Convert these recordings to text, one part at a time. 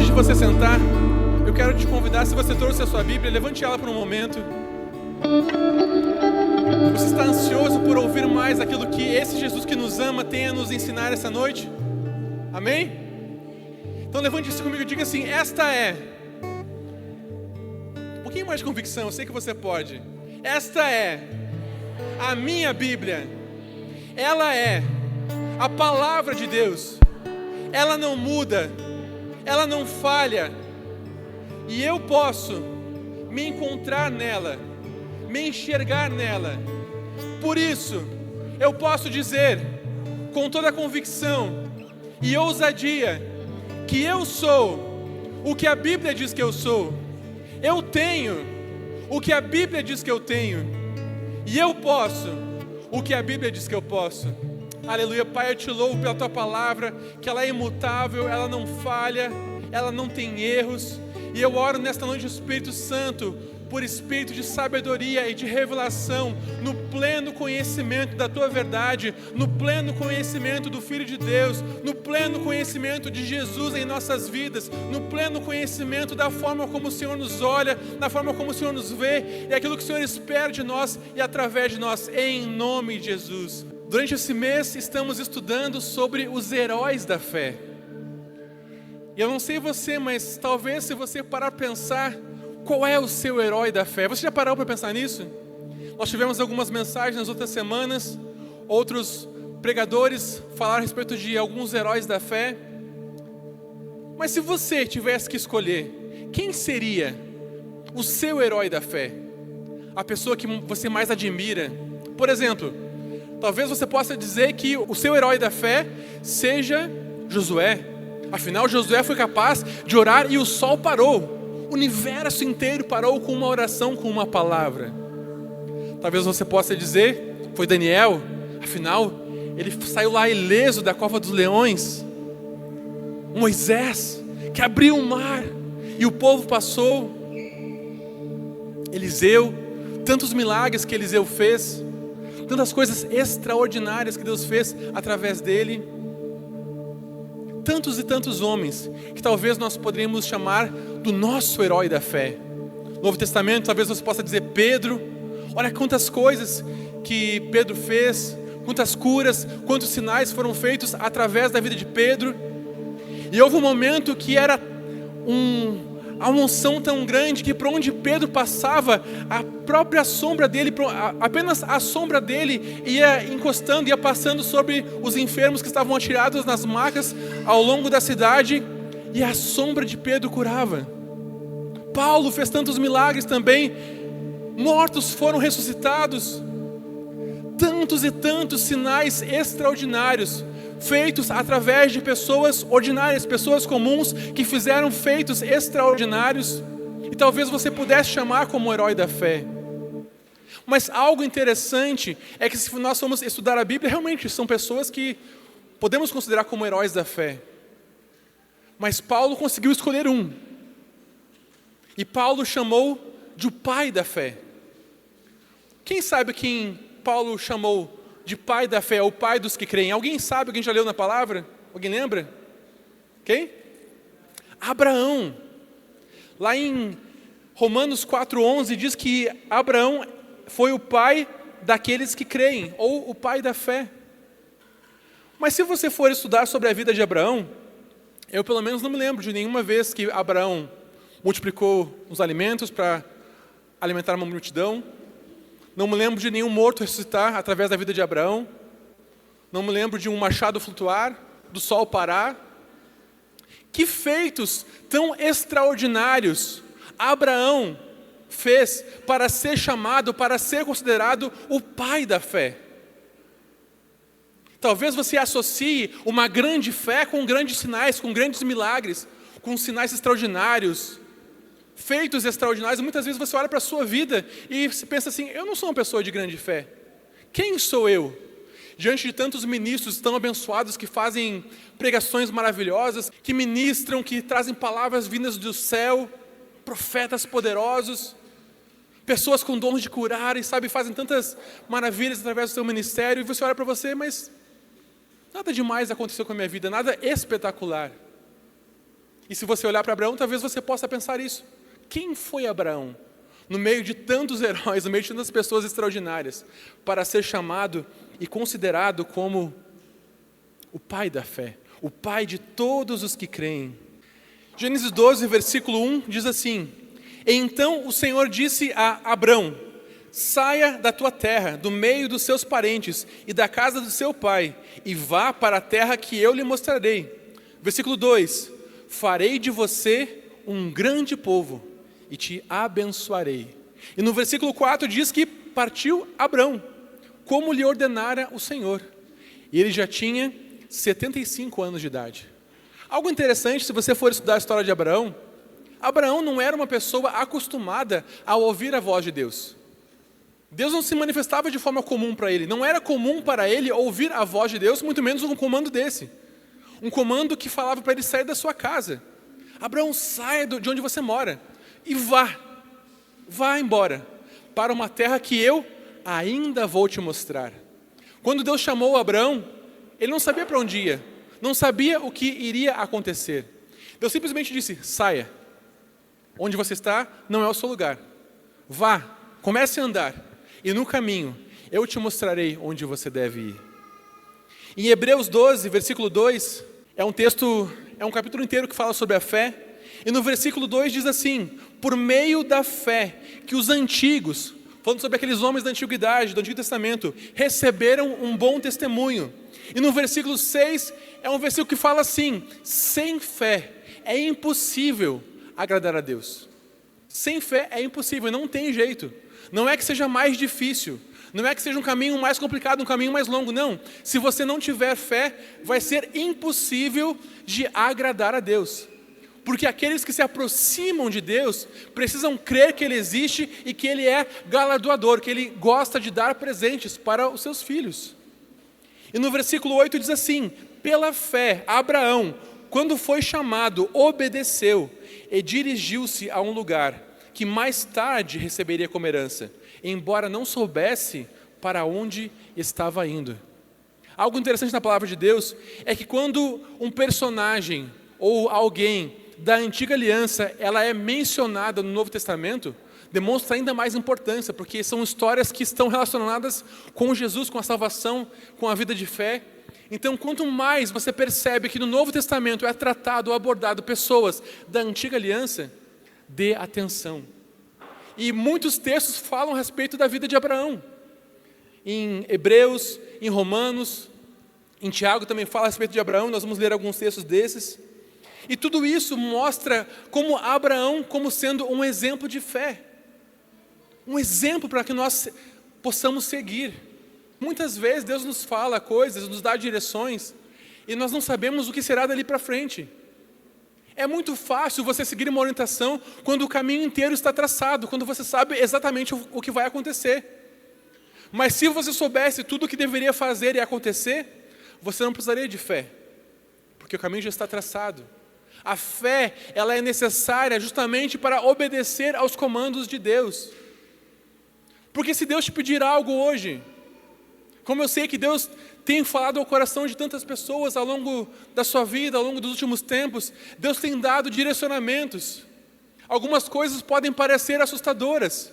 de você sentar, eu quero te convidar, se você trouxe a sua Bíblia, levante ela por um momento. Você está ansioso por ouvir mais aquilo que esse Jesus que nos ama tem a nos ensinar essa noite? Amém? Então levante isso comigo e diga assim: esta é... Um pouquinho mais de convicção, eu sei que você pode. Esta é a minha Bíblia. Ela é a palavra de Deus. Ela não muda, ela não falha. E eu posso me encontrar nela, me enxergar nela. Por isso, eu posso dizer com toda a convicção e ousadia que eu sou o que a Bíblia diz que eu sou. Eu tenho o que a Bíblia diz que eu tenho. E eu posso o que a Bíblia diz que eu posso. Aleluia. Pai, eu te louvo pela tua palavra, que ela é imutável, ela não falha, ela não tem erros. E eu oro nesta noite, Espírito Santo, por espírito de sabedoria e de revelação, no pleno conhecimento da tua verdade, no pleno conhecimento do Filho de Deus, no pleno conhecimento de Jesus em nossas vidas, no pleno conhecimento da forma como o Senhor nos olha, da forma como o Senhor nos vê, e aquilo que o Senhor espera de nós e através de nós, em nome de Jesus. Durante esse mês estamos estudando sobre os heróis da fé. E eu não sei você, mas talvez se você parar para pensar, qual é o seu herói da fé? Você já parou para pensar nisso? Nós tivemos algumas mensagens nas outras semanas, outros pregadores falaram a respeito de alguns heróis da fé. Mas se você tivesse que escolher, quem seria o seu herói da fé? A pessoa que você mais admira? Por exemplo, talvez você possa dizer que o seu herói da fé seja Josué. Afinal, Josué foi capaz de orar e o sol parou. O universo inteiro parou com uma oração, com uma palavra. Talvez você possa dizer, foi Daniel. Afinal, ele saiu lá ileso da cova dos leões. Moisés, que abriu o mar e o povo passou. Eliseu, tantos milagres que Eliseu fez, tantas coisas extraordinárias que Deus fez através dele. Tantos e tantos homens que talvez nós poderíamos chamar do nosso herói da fé. No Novo Testamento, talvez você possa dizer Pedro. Olha quantas coisas que Pedro fez, quantas curas, quantos sinais foram feitos através da vida de Pedro. E houve um momento que era uma unção tão grande que por onde Pedro passava, a própria sombra dele, apenas a sombra dele ia encostando, ia passando sobre os enfermos que estavam atirados nas macas ao longo da cidade, e a sombra de Pedro curava. Paulo fez tantos milagres também, mortos foram ressuscitados, tantos e tantos sinais extraordinários feitos através de pessoas ordinárias, pessoas comuns que fizeram feitos extraordinários, e talvez você pudesse chamar como herói da fé. Mas algo interessante é que se nós formos estudar a Bíblia, realmente são pessoas que podemos considerar como heróis da fé. Mas Paulo conseguiu escolher um, e Paulo chamou de o pai da fé. Quem sabe quem Paulo chamou de pai da fé, o pai dos que creem? Alguém sabe? Alguém já leu na palavra? Alguém lembra? Quem? Abraão. Lá em Romanos 4:11 diz que Abraão foi o pai daqueles que creem, ou o pai da fé. Mas se você for estudar sobre a vida de Abraão, eu pelo menos não me lembro de nenhuma vez que Abraão multiplicou os alimentos para alimentar uma multidão. Não me lembro de nenhum morto ressuscitar através da vida de Abraão. Não me lembro de um machado flutuar, do sol parar. Que feitos tão extraordinários Abraão fez para ser chamado, para ser considerado o pai da fé. Talvez você associe uma grande fé com grandes sinais, com grandes milagres, com sinais extraordinários, feitos extraordinários. Muitas vezes você olha para a sua vida e pensa assim: eu não sou uma pessoa de grande fé. Quem sou eu? Diante de tantos ministros tão abençoados que fazem pregações maravilhosas, que ministram, que trazem palavras vindas do céu, profetas poderosos, pessoas com dons de curar e fazem tantas maravilhas através do seu ministério, e você olha para você, mas nada demais aconteceu com a minha vida, nada espetacular. E se você olhar para Abraão, talvez você possa pensar isso. Quem foi Abraão? No meio de tantos heróis, no meio de tantas pessoas extraordinárias, para ser chamado e considerado como o pai da fé, o pai de todos os que creem. Gênesis 12, versículo 1, diz assim: Então o Senhor disse a Abrão: saia da tua terra, do meio dos seus parentes e da casa do seu pai, e vá para a terra que eu lhe mostrarei. Versículo 2: farei de você um grande povo e te abençoarei. E no versículo 4 diz que partiu Abrão, como lhe ordenara o Senhor. E ele já tinha 75 anos de idade. Algo interessante, se você for estudar a história de Abraão, Abraão não era uma pessoa acostumada a ouvir a voz de Deus. Deus não se manifestava de forma comum para ele. Não era comum para ele ouvir a voz de Deus, muito menos um comando desse. Um comando que falava para ele sair da sua casa. Abraão, saia de onde você mora e vá embora para uma terra que eu ainda vou te mostrar. Quando Deus chamou Abraão, ele não sabia para onde ia, não sabia o que iria acontecer. Deus simplesmente disse: saia, onde você está não é o seu lugar, vá, comece a andar, e no caminho eu te mostrarei onde você deve ir. Em Hebreus 12, versículo 2, é um capítulo inteiro que fala sobre a fé. E no versículo 2 diz assim: por meio da fé que os antigos, falando sobre aqueles homens da antiguidade, do Antigo Testamento, receberam um bom testemunho. E no versículo 6 é um versículo que fala assim: sem fé é impossível agradar a Deus. Sem fé é impossível, não tem jeito. Não é que seja mais difícil, não é que seja um caminho mais complicado, um caminho mais longo, não. Se você não tiver fé, vai ser impossível de agradar a Deus. Porque aqueles que se aproximam de Deus precisam crer que Ele existe e que Ele é galardoador, que Ele gosta de dar presentes para os seus filhos. E no versículo 8 diz assim: pela fé, Abraão, quando foi chamado, obedeceu e dirigiu-se a um lugar que mais tarde receberia como herança, embora não soubesse para onde estava indo. Algo interessante na palavra de Deus é que quando um personagem ou alguém da antiga aliança, ela é mencionada no Novo Testamento, demonstra ainda mais importância, porque são histórias que estão relacionadas com Jesus, com a salvação, com a vida de fé. Então, quanto mais você percebe que no Novo Testamento é tratado ou abordado pessoas da antiga aliança, dê atenção. E muitos textos falam a respeito da vida de Abraão. Em Hebreus, em Romanos, em Tiago também fala a respeito de Abraão, nós vamos ler alguns textos desses. E tudo isso mostra como Abraão como sendo um exemplo de fé. Um exemplo para que nós possamos seguir. Muitas vezes Deus nos fala coisas, nos dá direções, e nós não sabemos o que será dali para frente. É muito fácil você seguir uma orientação quando o caminho inteiro está traçado, quando você sabe exatamente o que vai acontecer. Mas se você soubesse tudo o que deveria fazer e acontecer, você não precisaria de fé, porque o caminho já está traçado. A fé, ela é necessária justamente para obedecer aos comandos de Deus. Porque se Deus te pedir algo hoje, como eu sei que Deus tem falado ao coração de tantas pessoas ao longo da sua vida, ao longo dos últimos tempos, Deus tem dado direcionamentos. Algumas coisas podem parecer assustadoras,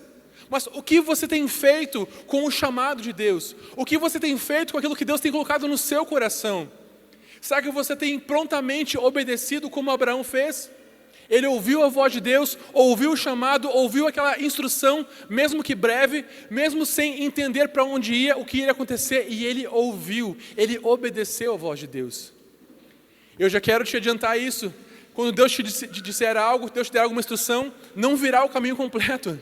mas o que você tem feito com o chamado de Deus? O que você tem feito com aquilo que Deus tem colocado no seu coração? Será que você tem prontamente obedecido como Abraão fez? Ele ouviu a voz de Deus, ouviu o chamado, ouviu aquela instrução, mesmo que breve, mesmo sem entender para onde ia, o que iria acontecer, e ele ouviu, ele obedeceu a voz de Deus. Eu já quero te adiantar isso. Quando Deus te disser algo, Deus te der alguma instrução, não virá o caminho completo,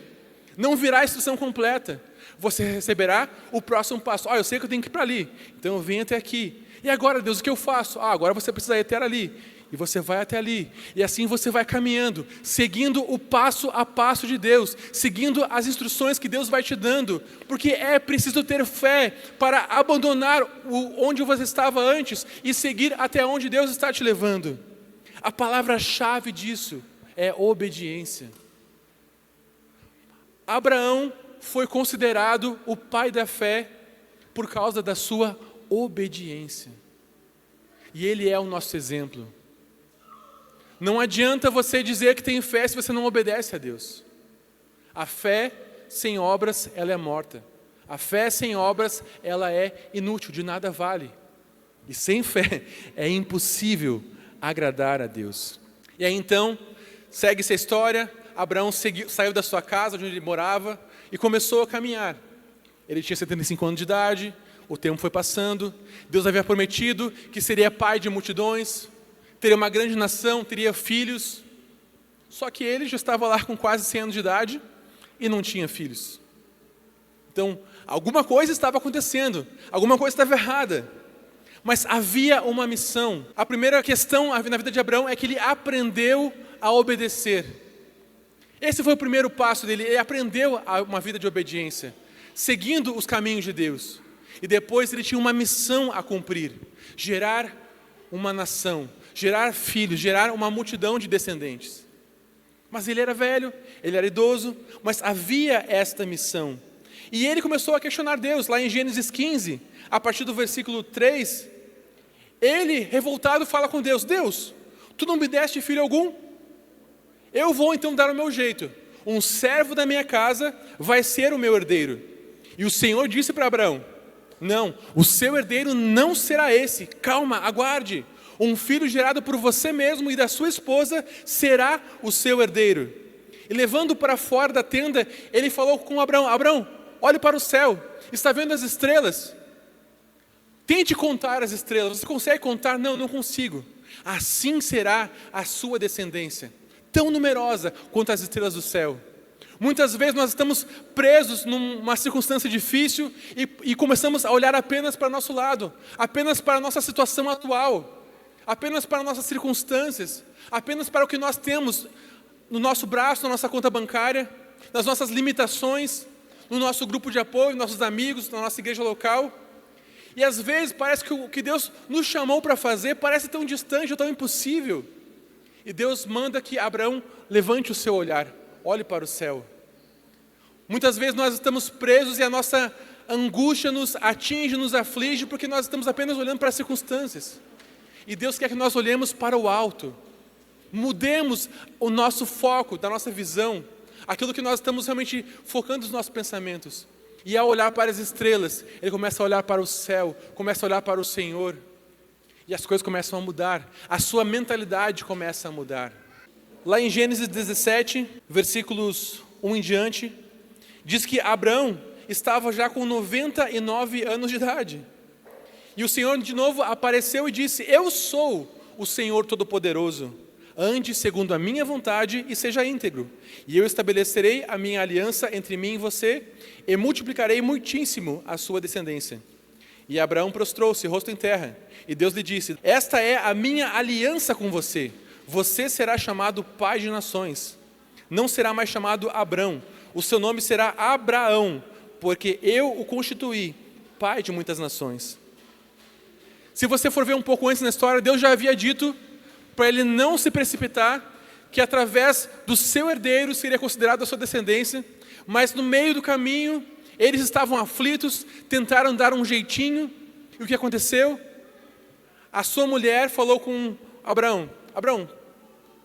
não virá a instrução completa. Você receberá o próximo passo. Eu sei que eu tenho que ir para ali, então eu venho até aqui. E agora, Deus, o que eu faço? Agora você precisa ir até ali. E você vai até ali. E assim você vai caminhando, seguindo o passo a passo de Deus, seguindo as instruções que Deus vai te dando. Porque é preciso ter fé para abandonar onde você estava antes e seguir até onde Deus está te levando. A palavra-chave disso é obediência. Abraão foi considerado o pai da fé por causa da sua obediência. E ele é o nosso exemplo. Não adianta você dizer que tem fé se você não obedece a Deus. A fé sem obras, ela é morta. A fé sem obras, ela é inútil, de nada vale. E sem fé é impossível agradar a Deus. E aí então, segue-se a história, Abraão saiu da sua casa, onde ele morava, e começou a caminhar. Ele tinha 75 anos de idade, o tempo foi passando, Deus havia prometido que seria pai de multidões, teria uma grande nação, teria filhos, só que ele já estava lá com quase 100 anos de idade e não tinha filhos. Então, alguma coisa estava acontecendo, alguma coisa estava errada, mas havia uma missão. A primeira questão na vida de Abraão é que ele aprendeu a obedecer. Esse foi o primeiro passo dele, ele aprendeu uma vida de obediência, seguindo os caminhos de Deus. E depois ele tinha uma missão a cumprir, gerar uma nação, gerar filhos, gerar uma multidão de descendentes. Mas ele era velho, ele era idoso, mas havia esta missão. E ele começou a questionar Deus, lá em Gênesis 15, a partir do versículo 3, ele, revoltado, fala com Deus: Deus, tu não me deste filho algum? Eu vou então dar o meu jeito. Um servo da minha casa vai ser o meu herdeiro. E o Senhor disse para Abraão: não, o seu herdeiro não será esse. Calma, aguarde. Um filho gerado por você mesmo e da sua esposa será o seu herdeiro. E levando para fora da tenda, ele falou com Abraão: Abraão, olhe para o céu, está vendo as estrelas? Tente contar as estrelas. Você consegue contar? Não, não consigo. Assim será a sua descendência, tão numerosa quanto as estrelas do céu. Muitas vezes nós estamos presos numa circunstância difícil e começamos a olhar apenas para o nosso lado, apenas para a nossa situação atual, apenas para nossas circunstâncias, apenas para o que nós temos no nosso braço, na nossa conta bancária, nas nossas limitações, no nosso grupo de apoio, nossos amigos, na nossa igreja local. E às vezes parece que o que Deus nos chamou para fazer parece tão distante ou tão impossível. E Deus manda que Abraão levante o seu olhar, olhe para o céu. Muitas vezes nós estamos presos e a nossa angústia nos atinge, nos aflige, porque nós estamos apenas olhando para as circunstâncias. E Deus quer que nós olhemos para o alto. Mudemos o nosso foco, da nossa visão, aquilo que nós estamos realmente focando os nossos pensamentos. E ao olhar para as estrelas, ele começa a olhar para o céu, começa a olhar para o Senhor. E as coisas começam a mudar, a sua mentalidade começa a mudar. Lá em Gênesis 17, versículos 1 em diante, diz que Abraão estava já com 99 anos de idade. E o Senhor de novo apareceu e disse: eu sou o Senhor Todo-Poderoso. Ande segundo a minha vontade e seja íntegro. E eu estabelecerei a minha aliança entre mim e você, e multiplicarei muitíssimo a sua descendência. E Abraão prostrou-se, rosto em terra. E Deus lhe disse: esta é a minha aliança com você. Você será chamado pai de nações. Não será mais chamado Abrão. O seu nome será Abraão, porque eu o constituí pai de muitas nações. Se você for ver um pouco antes na história, Deus já havia dito para ele não se precipitar, que através do seu herdeiro seria considerado a sua descendência, mas no meio do caminho, eles estavam aflitos, tentaram dar um jeitinho, e o que aconteceu? A sua mulher falou com Abraão: Abraão,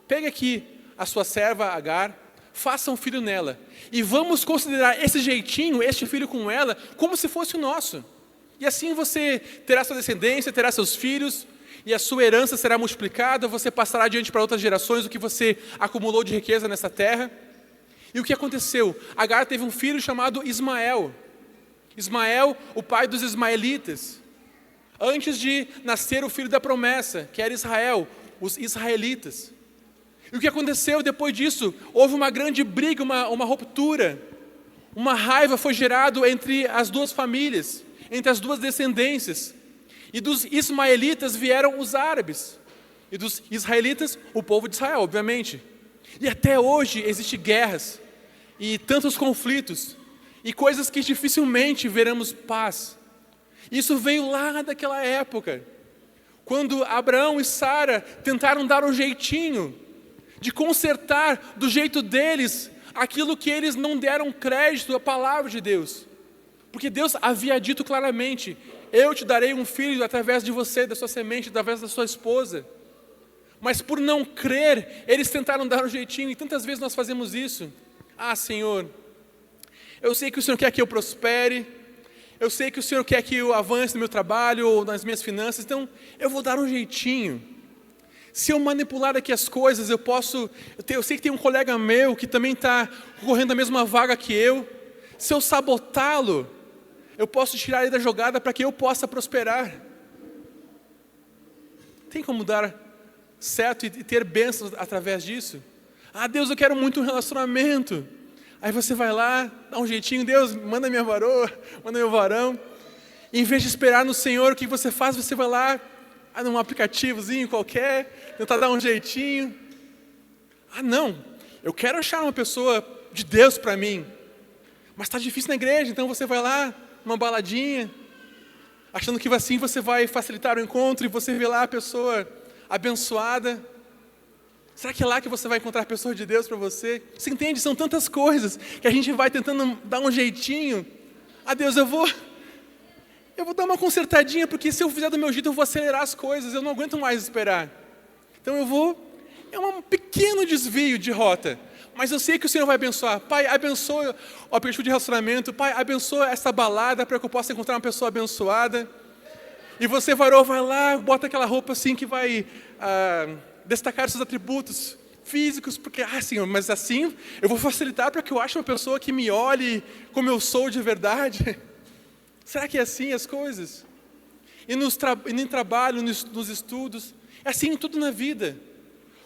pegue aqui a sua serva Agar, faça um filho nela, e vamos considerar esse jeitinho, este filho com ela, como se fosse o nosso. E assim você terá sua descendência, terá seus filhos, e a sua herança será multiplicada, você passará adiante para outras gerações o que você acumulou de riqueza nessa terra. E o que aconteceu? Agar teve um filho chamado Ismael. Ismael, o pai dos ismaelitas. Antes de nascer o filho da promessa, que era Israel, os israelitas. E o que aconteceu depois disso? Houve uma grande briga, uma ruptura. Uma raiva foi gerada entre as duas famílias, entre as duas descendências. E dos ismaelitas vieram os árabes. E dos israelitas, o povo de Israel, obviamente. E até hoje existem guerras. E tantos conflitos. E coisas que dificilmente veremos paz. Isso veio lá daquela época. Quando Abraão e Sara tentaram dar um jeitinho de consertar do jeito deles aquilo que eles não deram crédito à palavra de Deus. Porque Deus havia dito claramente: eu te darei um filho através de você, da sua semente, através da sua esposa. Mas por não crer, eles tentaram dar um jeitinho, e tantas vezes nós fazemos isso. Ah, Senhor, eu sei que o Senhor quer que eu prospere, eu sei que o Senhor quer que eu avance no meu trabalho ou nas minhas finanças, então eu vou dar um jeitinho. Se eu manipular aqui as coisas, eu sei que tem um colega meu que também está correndo a mesma vaga que eu. Se eu sabotá-lo, eu posso tirar ele da jogada para que eu possa prosperar. Tem como dar certo e ter bênçãos através disso? Ah, Deus, eu quero muito um relacionamento. Aí você vai lá, dá um jeitinho, Deus, manda minha varoa, manda meu varão. E em vez de esperar no Senhor, o que você faz? Você vai lá, num aplicativozinho qualquer, tentar dar um jeitinho. Ah, não, eu quero achar uma pessoa de Deus para mim. Mas está difícil na igreja, então você vai lá, numa baladinha, achando que assim você vai facilitar o encontro e você vê lá a pessoa abençoada. Será que é lá que você vai encontrar a pessoa de Deus para você? Você entende? São tantas coisas que a gente vai tentando dar um jeitinho. Ah, Deus, eu vou dar uma consertadinha, porque se eu fizer do meu jeito eu vou acelerar as coisas, eu não aguento mais esperar. Então é um pequeno desvio de rota. Mas eu sei que o Senhor vai abençoar. Pai, abençoa o aplicativo de relacionamento. Pai, abençoa essa balada para que eu possa encontrar uma pessoa abençoada. E você, varão, vai lá, bota aquela roupa assim que vai destacar os seus atributos físicos. Porque, Senhor, mas assim eu vou facilitar para que eu ache uma pessoa que me olhe como eu sou de verdade. Será que é assim as coisas? E no trabalho, nos estudos, é assim em tudo na vida.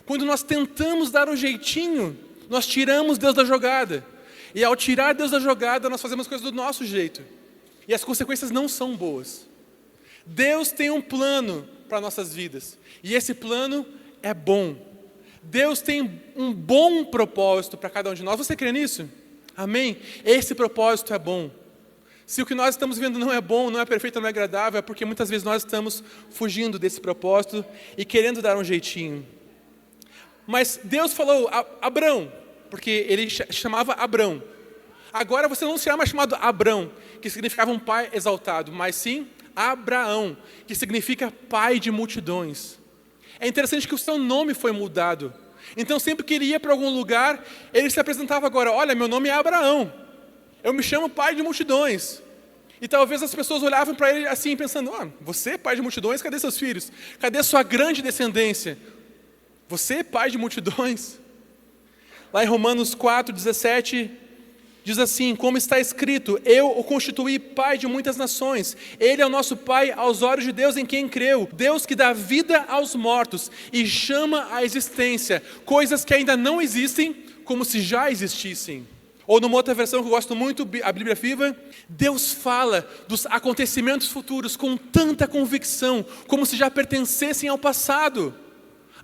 Quando nós tentamos dar um jeitinho, nós tiramos Deus da jogada. E ao tirar Deus da jogada, nós fazemos coisas do nosso jeito. E as consequências não são boas. Deus tem um plano para nossas vidas. E esse plano é bom. Deus tem um bom propósito para cada um de nós. Você crê nisso? Amém? Esse propósito é bom. Se o que nós estamos vendo não é bom, não é perfeito, não é agradável, é porque muitas vezes nós estamos fugindo desse propósito e querendo dar um jeitinho. Mas Deus falou, Abrão, porque ele chamava Abrão. Agora você não será mais chamado Abrão, que significava um pai exaltado, mas sim Abraão, que significa pai de multidões. É interessante que o seu nome foi mudado. Então sempre que ele ia para algum lugar, ele se apresentava agora, olha, meu nome é Abraão, eu me chamo pai de multidões. E talvez as pessoas olhavam para ele assim, pensando, você pai de multidões, cadê seus filhos? Cadê sua grande descendência? Você, pai de multidões? Lá em Romanos 4:17, diz assim, como está escrito, eu o constituí pai de muitas nações. Ele é o nosso pai aos olhos de Deus em quem creu. Deus que dá vida aos mortos e chama à existência coisas que ainda não existem, como se já existissem. Ou numa outra versão que eu gosto muito, a Bíblia Viva, Deus fala dos acontecimentos futuros com tanta convicção, como se já pertencessem ao passado.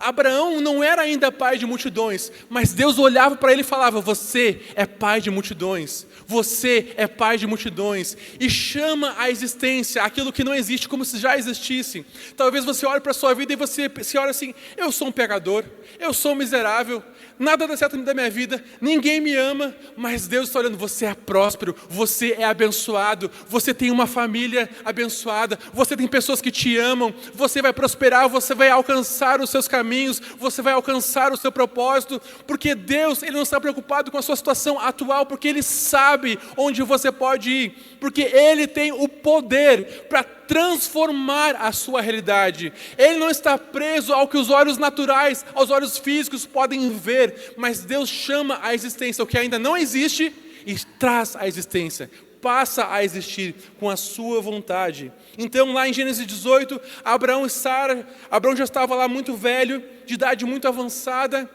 Abraão não era ainda pai de multidões, mas Deus olhava para ele e falava, você é pai de multidões, você é pai de multidões, e chama à existência aquilo que não existe como se já existisse. Talvez você olhe para a sua vida e você se olhe assim, eu sou um pecador, eu sou um miserável, nada dá certo da minha vida, ninguém me ama, mas Deus está olhando, você é próspero, você é abençoado, você tem uma família abençoada, você tem pessoas que te amam, você vai prosperar, você vai alcançar os seus caminhos, você vai alcançar o seu propósito, porque Deus, Ele não está preocupado com a sua situação atual, porque Ele sabe onde você pode ir, porque Ele tem o poder para transformar a sua realidade. Ele não está preso ao que os olhos naturais, aos olhos físicos podem ver, mas Deus chama à existência o que ainda não existe e traz à existência, passa a existir com a sua vontade. Então lá em Gênesis 18, Abraão e Sara, Abraão já estava lá muito velho, de idade muito avançada,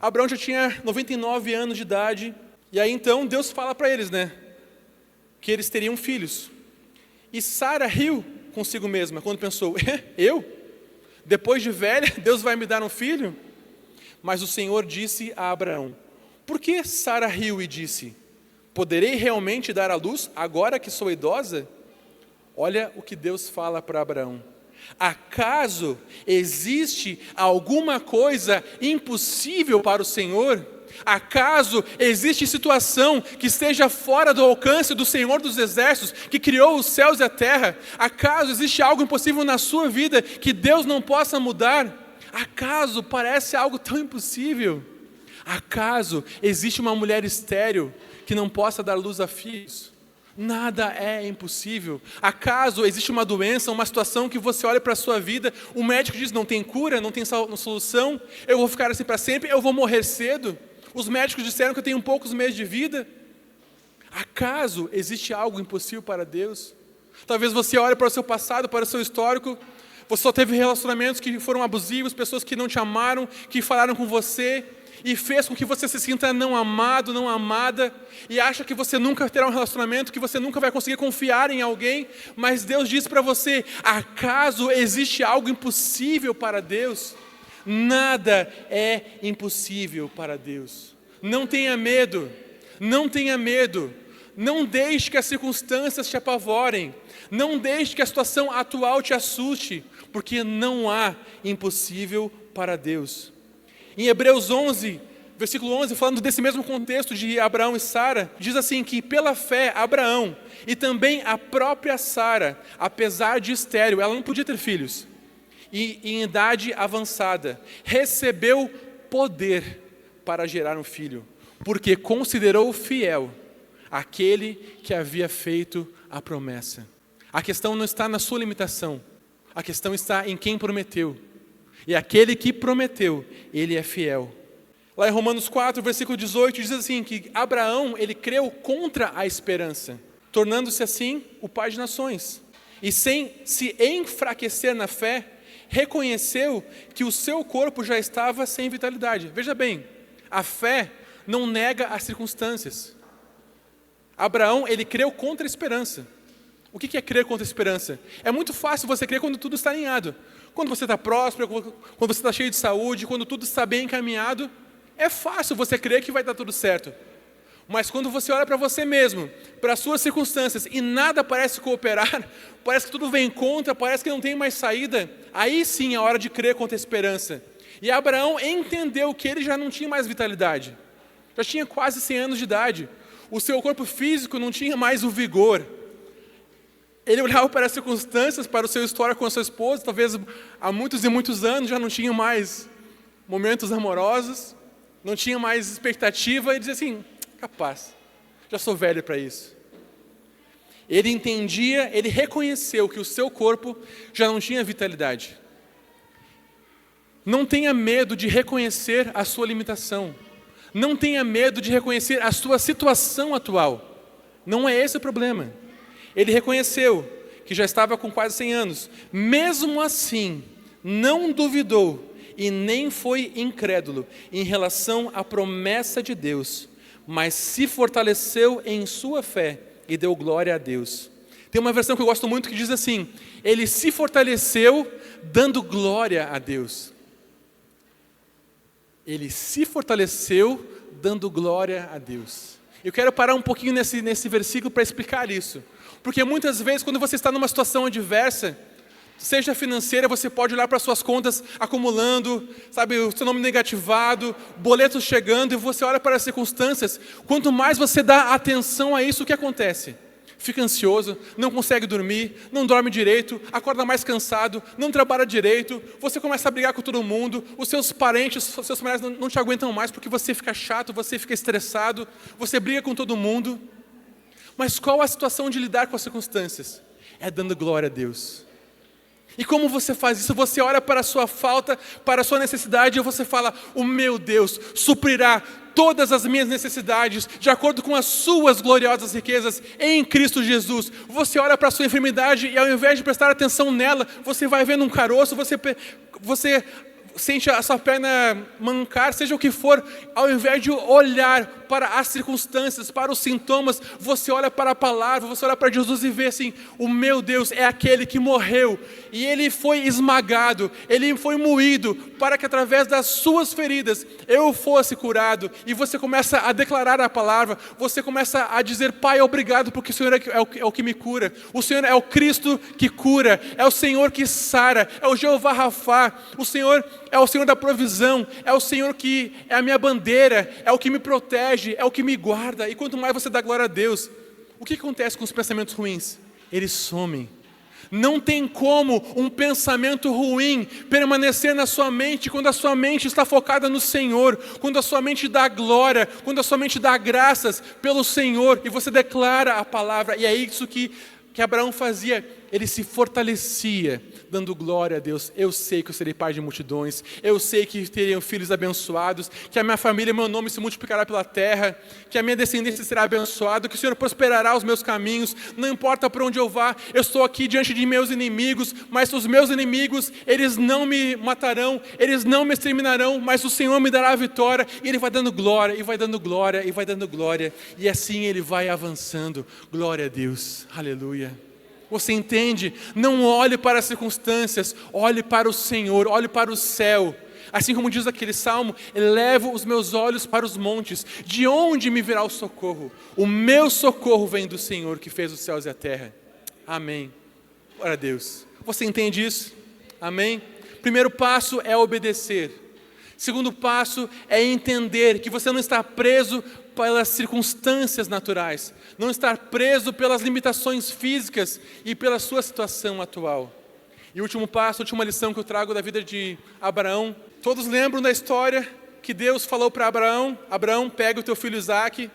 Abraão já tinha 99 anos de idade, e aí então Deus fala para eles, que eles teriam filhos. E Sara riu consigo mesma, quando pensou, eu? Depois de velha, Deus vai me dar um filho? Mas o Senhor disse a Abraão, por que Sara riu e disse, poderei realmente dar à luz agora que sou idosa? Olha o que Deus fala para Abraão. Acaso existe alguma coisa impossível para o Senhor? Acaso existe situação que esteja fora do alcance do Senhor dos Exércitos, que criou os céus e a terra? Acaso existe algo impossível na sua vida que Deus não possa mudar? Acaso parece algo tão impossível? Acaso existe uma mulher estéril que não possa dar luz a filhos? Nada é impossível. Acaso existe uma doença, uma situação que você olha para a sua vida, o médico diz, não tem cura, não tem solução, eu vou ficar assim para sempre, eu vou morrer cedo? Os médicos disseram que eu tenho poucos meses de vida. Acaso existe algo impossível para Deus? Talvez você olhe para o seu passado, para o seu histórico, você só teve relacionamentos que foram abusivos, pessoas que não te amaram, que falaram com você, e fez com que você se sinta não amado, não amada, e acha que você nunca terá um relacionamento, que você nunca vai conseguir confiar em alguém, mas Deus diz para você, acaso existe algo impossível para Deus? Nada é impossível para Deus. Não tenha medo, não tenha medo, não deixe que as circunstâncias te apavorem, não deixe que a situação atual te assuste, porque não há impossível para Deus. Em Hebreus 11, versículo 11, falando desse mesmo contexto de Abraão e Sara, diz assim que pela fé Abraão e também a própria Sara, apesar de estéril, ela não podia ter filhos, e em idade avançada, recebeu poder para gerar um filho, porque considerou fiel aquele que havia feito a promessa. A questão não está na sua limitação, a questão está em quem prometeu. E aquele que prometeu, ele é fiel. Lá em Romanos 4, versículo 18, diz assim que Abraão, ele creu contra a esperança, tornando-se assim o pai de nações. E sem se enfraquecer na fé, reconheceu que o seu corpo já estava sem vitalidade. Veja bem, a fé não nega as circunstâncias. Abraão, ele creu contra a esperança. O que é crer contra a esperança? É muito fácil você crer quando tudo está alinhado. Quando você está próspero, quando você está cheio de saúde, quando tudo está bem encaminhado, é fácil você crer que vai dar tudo certo. Mas quando você olha para você mesmo, para as suas circunstâncias, e nada parece cooperar, parece que tudo vem contra, parece que não tem mais saída, aí sim é hora de crer contra a esperança. E Abraão entendeu que ele já não tinha mais vitalidade, já tinha quase 100 anos de idade, o seu corpo físico não tinha mais o vigor. Ele olhava para as circunstâncias, para o seu histórico com a sua esposa, talvez há muitos e muitos anos já não tinha mais momentos amorosos, não tinha mais expectativa, e dizia assim, capaz, já sou velho para isso. Ele entendia, ele reconheceu que o seu corpo já não tinha vitalidade. Não tenha medo de reconhecer a sua limitação. Não tenha medo de reconhecer a sua situação atual. Não é esse o problema. Ele reconheceu que já estava com quase 100 anos. Mesmo assim, não duvidou e nem foi incrédulo em relação à promessa de Deus, mas se fortaleceu em sua fé e deu glória a Deus. Tem uma versão que eu gosto muito que diz assim, ele se fortaleceu dando glória a Deus. Ele se fortaleceu dando glória a Deus. Eu quero parar um pouquinho nesse versículo para explicar isso. Porque muitas vezes, quando você está numa situação adversa, seja financeira, você pode olhar para suas contas acumulando, sabe, o seu nome negativado, boletos chegando, e você olha para as circunstâncias. Quanto mais você dá atenção a isso, o que acontece? Fica ansioso, não consegue dormir, não dorme direito, acorda mais cansado, não trabalha direito, você começa a brigar com todo mundo, os seus parentes, os seus familiares não te aguentam mais porque você fica chato, você fica estressado, você briga com todo mundo. Mas qual a situação de lidar com as circunstâncias? É dando glória a Deus. E como você faz isso? Você olha para a sua falta, para a sua necessidade, e você fala, o meu Deus suprirá todas as minhas necessidades, de acordo com as suas gloriosas riquezas em Cristo Jesus. Você olha para a sua enfermidade e ao invés de prestar atenção nela, você vai vendo um caroço, você sente a sua perna mancar, seja o que for, ao invés de olhar para as circunstâncias, para os sintomas, você olha para a palavra, você olha para Jesus e vê assim, o meu Deus é aquele que morreu, e Ele foi esmagado, Ele foi moído, para que através das suas feridas, eu fosse curado, e você começa a declarar a palavra, você começa a dizer, Pai, obrigado, porque o Senhor é o que me cura, o Senhor é o Cristo que cura, é o Senhor que sara, é o Jeová Rafá, o Senhor é o Senhor da provisão, é o Senhor que é a minha bandeira, é o que me protege, é o que me guarda. E quanto mais você dá glória a Deus, o que acontece com os pensamentos ruins? Eles somem. Não tem como um pensamento ruim permanecer na sua mente quando a sua mente está focada no Senhor, quando a sua mente dá glória, quando a sua mente dá graças pelo Senhor e você declara a palavra. E é isso que Abraão fazia, ele se fortalecia, dando glória a Deus. Eu sei que eu serei pai de multidões, eu sei que terei filhos abençoados, que a minha família, meu nome se multiplicará pela terra, que a minha descendência será abençoada, que o Senhor prosperará os meus caminhos, não importa por onde eu vá, eu estou aqui diante de meus inimigos, mas os meus inimigos, eles não me matarão, eles não me exterminarão, mas o Senhor me dará a vitória, e ele vai dando glória, e vai dando glória, e vai dando glória, e assim ele vai avançando. Glória a Deus, aleluia. Você entende? Não olhe para as circunstâncias, olhe para o Senhor, olhe para o céu. Assim como diz aquele salmo, elevo os meus olhos para os montes, de onde me virá o socorro? O meu socorro vem do Senhor que fez os céus e a terra. Amém. Glória a Deus. Você entende isso? Amém? Primeiro passo é obedecer. Segundo passo é entender que você não está preso pelas circunstâncias naturais, não estar preso pelas limitações físicas e pela sua situação atual. E o último passo, a última lição que eu trago da vida de Abraão. Todos lembram da história que Deus falou para Abraão: Abraão, pega o teu filho Isaque,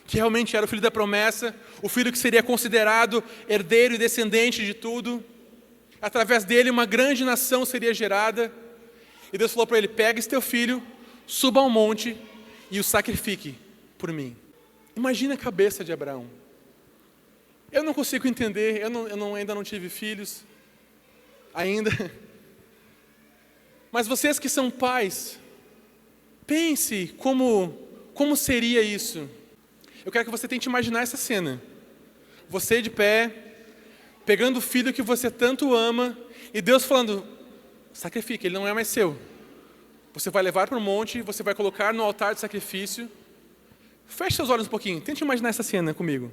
que realmente era o filho da promessa, o filho que seria considerado herdeiro e descendente de tudo. Através dele uma grande nação seria gerada. E Deus falou para ele: pega esse teu filho, suba ao monte e o sacrifique por mim. Imagina a cabeça de Abraão. Eu não consigo entender, ainda não tive filhos, ainda. Mas vocês que são pais, pense como seria isso. Eu quero que você tente imaginar essa cena. Você de pé, pegando o filho que você tanto ama, e Deus falando: sacrifique, ele não é mais seu. Você vai levar para o monte, você vai colocar no altar de sacrifício. Feche seus olhos um pouquinho, tente imaginar essa cena comigo.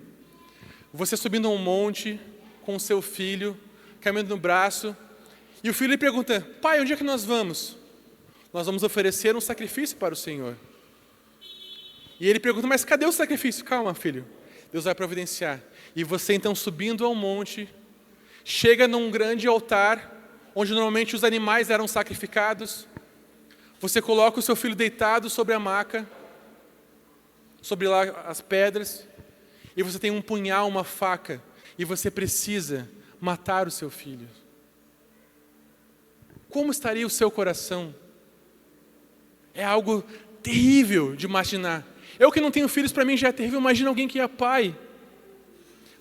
Você subindo a um monte com o seu filho, caminhando no braço, e o filho lhe pergunta: pai, onde é que nós vamos? Nós vamos oferecer um sacrifício para o Senhor. E ele pergunta: mas cadê o sacrifício? Calma, filho, Deus vai providenciar. E você então subindo ao monte, chega num grande altar, onde normalmente os animais eram sacrificados. Você coloca o seu filho deitado sobre a maca, sobre lá as pedras, e você tem um punhal, uma faca, e você precisa matar o seu filho. Como estaria o seu coração? É algo terrível de imaginar. Eu que não tenho filhos, para mim já é terrível. Imagina alguém que é pai.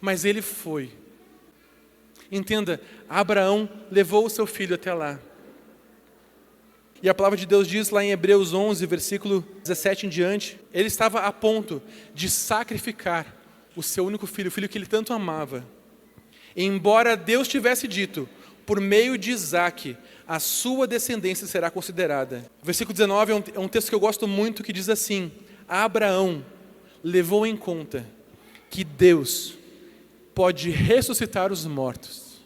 Mas ele foi. Entenda, Abraão levou o seu filho até lá. E a palavra de Deus diz lá em Hebreus 11, versículo 17 em diante, ele estava a ponto de sacrificar o seu único filho, o filho que ele tanto amava. E embora Deus tivesse dito: por meio de Isaque, a sua descendência será considerada. O versículo 19 é um texto que eu gosto muito, que diz assim: Abraão levou em conta que Deus pode ressuscitar os mortos.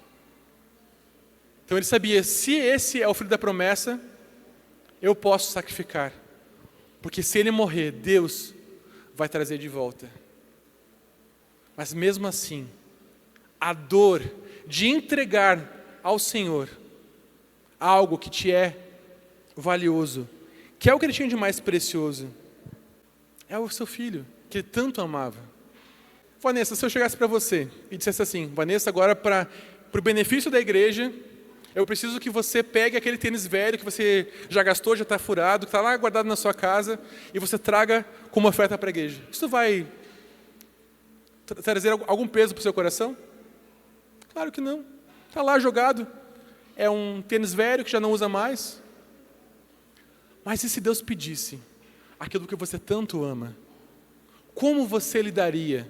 Então ele sabia: se esse é o filho da promessa, eu posso sacrificar, porque se ele morrer, Deus vai trazer de volta. Mas mesmo assim, a dor de entregar ao Senhor algo que te é valioso, que é o que ele tinha de mais precioso, é o seu filho, que ele tanto amava. Vanessa, se eu chegasse para você e dissesse assim: Vanessa, agora para o benefício da igreja, eu preciso que você pegue aquele tênis velho que você já gastou, já está furado, que está lá guardado na sua casa, e você traga como oferta para a igreja. Isso vai trazer algum peso para o seu coração? Claro que não. Está lá jogado. É um tênis velho que já não usa mais. Mas e se Deus pedisse aquilo que você tanto ama? Como você lidaria?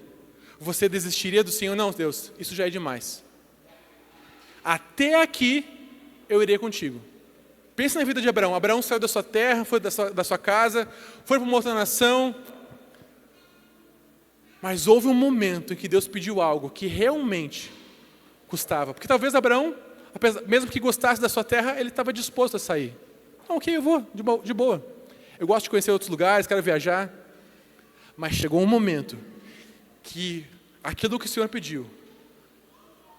Você desistiria do Senhor? Não, Deus, isso já é demais. Até aqui eu irei contigo. Pensa na vida de Abraão. Abraão saiu da sua terra, foi da sua casa, foi para uma outra nação. Mas houve um momento em que Deus pediu algo que realmente custava. Porque talvez Abraão, mesmo que gostasse da sua terra, ele estava disposto a sair. Não, ok, eu vou, de boa. Eu gosto de conhecer outros lugares, quero viajar. Mas chegou um momento que aquilo que o Senhor pediu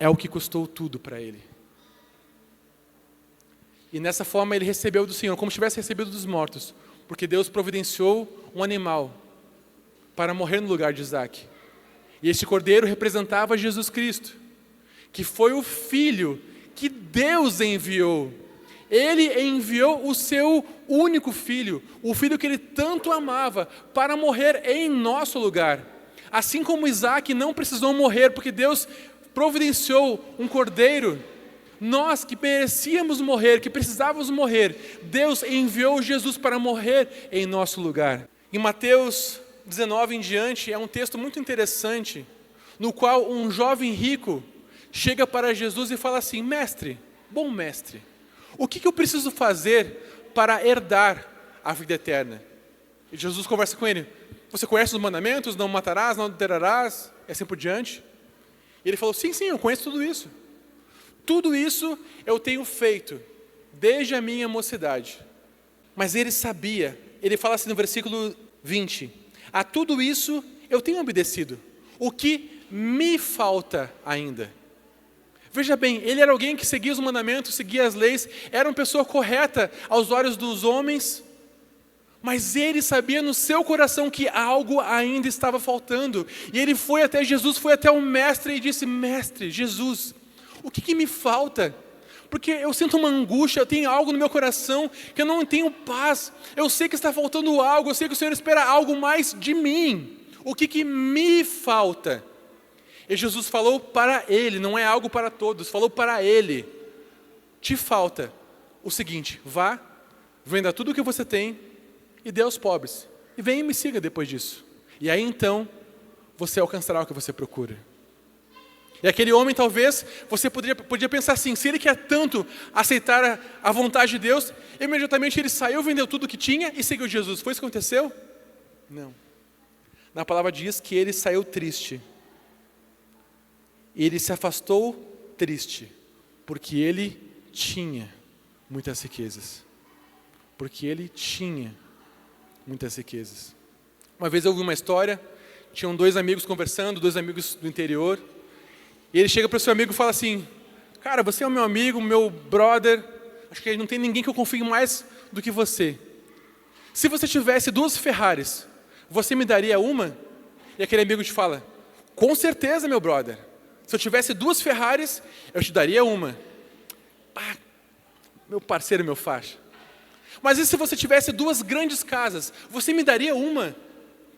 é o que custou tudo para ele. E nessa forma ele recebeu do Senhor, como se tivesse recebido dos mortos, porque Deus providenciou um animal para morrer no lugar de Isaac. E esse cordeiro representava Jesus Cristo, que foi o Filho que Deus enviou. Ele enviou o seu único filho, o filho que ele tanto amava, para morrer em nosso lugar. Assim como Isaac não precisou morrer, porque Deus providenciou um cordeiro, nós que merecíamos morrer, que precisávamos morrer, Deus enviou Jesus para morrer em nosso lugar. Em Mateus 19 em diante, é um texto muito interessante, no qual um jovem rico chega para Jesus e fala assim: mestre, bom mestre, o que eu preciso fazer para herdar a vida eterna? E Jesus conversa com ele: você conhece os mandamentos? Não matarás, não adulterarás, e assim por diante. E ele falou: sim, eu conheço tudo isso. Tudo isso eu tenho feito desde a minha mocidade. Mas ele sabia, ele fala assim no versículo 20: a tudo isso eu tenho obedecido. O que me falta ainda? Veja bem, ele era alguém que seguia os mandamentos, seguia as leis, era uma pessoa correta aos olhos dos homens, mas ele sabia no seu coração que algo ainda estava faltando. E ele foi até Jesus, foi até o mestre e disse: mestre, Jesus, o que me falta? Porque eu sinto uma angústia, eu tenho algo no meu coração que eu não tenho paz. Eu sei que está faltando algo, eu sei que o Senhor espera algo mais de mim. O que me falta? E Jesus falou para ele, não é algo para todos, falou para ele: te falta o seguinte, vá, venda tudo o que você tem e dê aos pobres, e venha e me siga depois disso. E aí então, você alcançará o que você procura. E aquele homem, talvez, você podia pensar assim: se ele quer tanto aceitar a vontade de Deus, imediatamente ele saiu, vendeu tudo o que tinha e seguiu Jesus. Foi isso que aconteceu? Não. Na palavra diz que ele saiu triste. Ele se afastou triste, porque ele tinha muitas riquezas. Porque ele tinha muitas riquezas. Uma vez eu ouvi uma história, tinham dois amigos conversando, dois amigos do interior, e ele chega para o seu amigo e fala assim: cara, você é o meu amigo, meu brother, acho que não tem ninguém que eu confie mais do que você. Se você tivesse 2 Ferraris, você me daria uma? E aquele amigo te fala: com certeza, meu brother. Se eu tivesse 2 Ferraris, eu te daria uma. Ah, meu parceiro, meu faixa. Mas e se você tivesse 2 grandes casas, você me daria uma?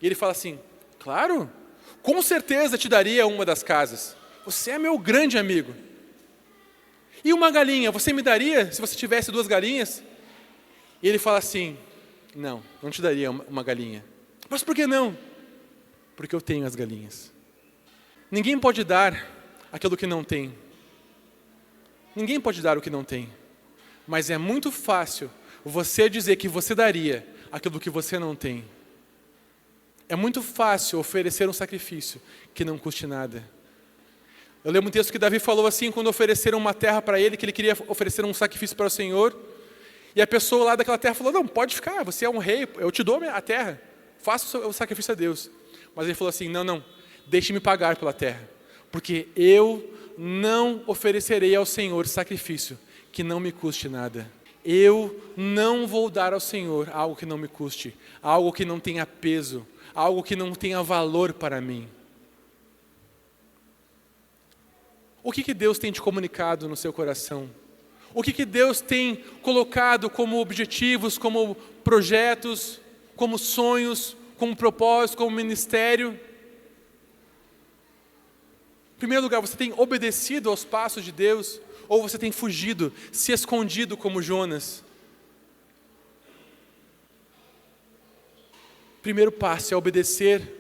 E ele fala assim: claro, com certeza te daria uma das casas. Você é meu grande amigo. E uma galinha, você me daria se você tivesse 2 galinhas? E ele fala assim: não te daria uma galinha. Mas por que não? Porque eu tenho as galinhas. Ninguém pode dar aquilo que não tem. Ninguém pode dar o que não tem. Mas é muito fácil você dizer que você daria aquilo que você não tem. É muito fácil oferecer um sacrifício que não custe nada. Eu lembro um texto que Davi falou assim, quando ofereceram uma terra para ele, que ele queria oferecer um sacrifício para o Senhor, e a pessoa lá daquela terra falou: não, pode ficar, você é um rei, eu te dou a terra, faça o sacrifício a Deus. Mas ele falou assim: não, deixe-me pagar pela terra, porque eu não oferecerei ao Senhor sacrifício que não me custe nada. Eu não vou dar ao Senhor algo que não me custe, algo que não tenha peso, algo que não tenha valor para mim. O que Deus tem te comunicado no seu coração? O que Deus tem colocado como objetivos, como projetos, como sonhos, como propósito, como ministério? Em primeiro lugar, você tem obedecido aos passos de Deus, ou você tem fugido, se escondido como Jonas? Primeiro passo é obedecer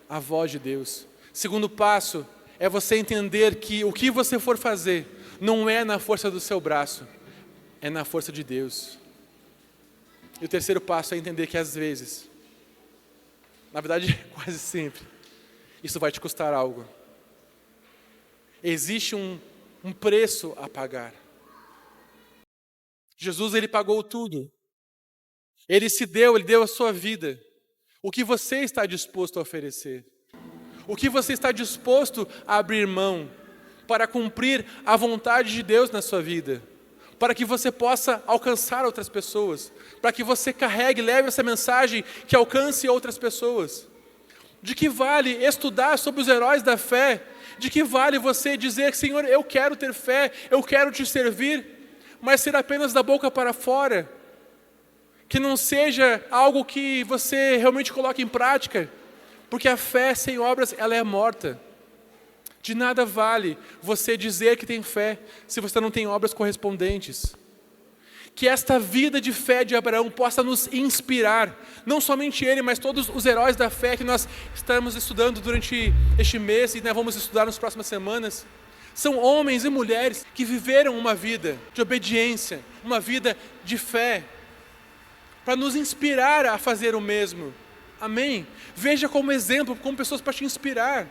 à voz de Deus. Segundo passo é você entender que o que você for fazer não é na força do seu braço, é na força de Deus. E o terceiro passo é entender que às vezes, na verdade quase sempre, isso vai te custar algo. Existe um preço a pagar. Jesus, ele pagou tudo. Ele se deu, ele deu a sua vida. O que você está disposto a oferecer? O que você está disposto a abrir mão para cumprir a vontade de Deus na sua vida, para que você possa alcançar outras pessoas, para que você carregue, leve essa mensagem que alcance outras pessoas. De que vale estudar sobre os heróis da fé? De que vale você dizer, Senhor, eu quero ter fé, eu quero te servir, mas ser apenas da boca para fora? Que não seja algo que você realmente coloque em prática, porque a fé sem obras, ela é morta. De nada vale você dizer que tem fé, se você não tem obras correspondentes. Que esta vida de fé de Abraão possa nos inspirar, não somente ele, mas todos os heróis da fé que nós estamos estudando durante este mês e vamos estudar nas próximas semanas. São homens e mulheres que viveram uma vida de obediência, uma vida de fé, para nos inspirar a fazer o mesmo. Amém? Veja como exemplo, como pessoas para te inspirar.